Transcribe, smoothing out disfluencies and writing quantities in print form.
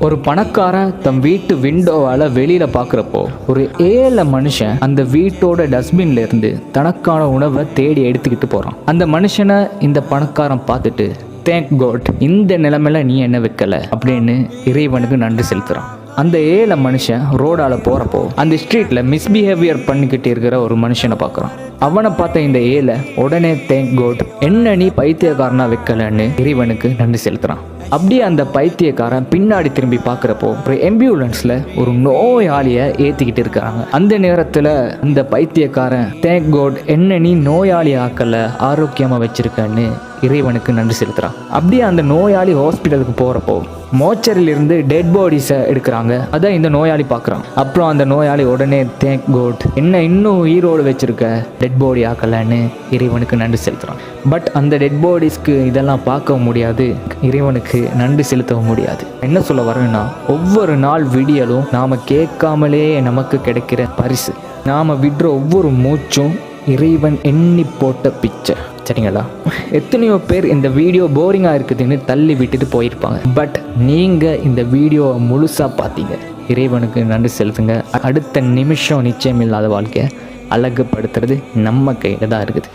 ஒரு பணக்காரன் தம் வீட்டு விண்டோவால் வெளியில் பார்க்குறப்போ ஒரு ஏழை மனுஷன் அந்த வீட்டோட டஸ்ட்பின்ல இருந்து தனக்கான உணவை தேடி எடுத்துக்கிட்டு போகிறான். அந்த மனுஷனை இந்த பணக்காரன் பார்த்துட்டு, தேங்க் காட், இந்த நிலைமையில நீ என்ன வைக்கல அப்படின்னு இறைவனுக்கு நன்றி செலுத்துகிறான். அந்த ஏழை மனுஷன் ரோடால போகிறப்போ அந்த ஸ்ட்ரீட்டில் மிஸ்பிஹேவியர் பண்ணிக்கிட்டு இருக்கிற ஒரு மனுஷனை பார்க்குறான். அவனை பார்த்த இந்த ஏழை உடனே தேங்க் காட், என்ன நீ பைத்தியக்காரனா வைக்கலன்னு இறைவனுக்கு நன்றி செலுத்துகிறான். அப்படியே அந்த பைத்தியக்காரன் பின்னாடி திரும்பி பார்க்குறப்போ ஒரு ஆம்புலன்ஸில் ஒரு நோயாளியை ஏற்றிக்கிட்டு இருக்கிறாங்க. அந்த நேரத்தில் அந்த பைத்தியக்காரன், தேங்க் காட், என்ன நீ நோயாளி ஆக்கலை, ஆரோக்கியமாக வச்சிருக்கன்னு இறைவனுக்கு நன்றி செலுத்துகிறான். அப்படியே அந்த நோயாளி ஹாஸ்பிட்டலுக்கு போகிறப்போ மோச்சரிலிருந்து டெட் பாடிஸை எடுக்கிறாங்க. அதை இந்த நோயாளி பார்க்குறான். அப்புறம் அந்த நோயாளி உடனே, தேங்க் காட், என்ன இன்னும் உயிரோடு வச்சிருக்க, டெட் பாடி ஆக்கலன்னு இறைவனுக்கு நன்றி செலுத்துகிறான். பட் அந்த டெட் பாடிஸ்க்கு இதெல்லாம் பார்க்க முடியாது, இறைவனுக்கு நன்றி செலுத்தவும் முடியாது. என்ன சொல்ல வரேன்னா, ஒவ்வொரு நாள் விடியலும் நாம் கேட்காமலே நமக்கு கிடைக்கிற பரிசு, நாம் விடுற ஒவ்வொரு மூச்சும் இறைவன் எண்ணி போட்ட பிச்சை. சரிங்களா? எத்தனையோ பேர் இந்த வீடியோ போரிங்காக இருக்குதுன்னு தள்ளி விட்டுட்டு போயிருப்பாங்க. பட் நீங்கள் இந்த வீடியோவை முழுசாக பார்த்தீங்க, இறைவனுக்கு நன்றி செலுத்துங்க. அடுத்த நிமிஷம் நிச்சயம் இல்லாத வாழ்க்கையை அழகுப்படுத்துறது நம்ம கையில் தான் இருக்குது.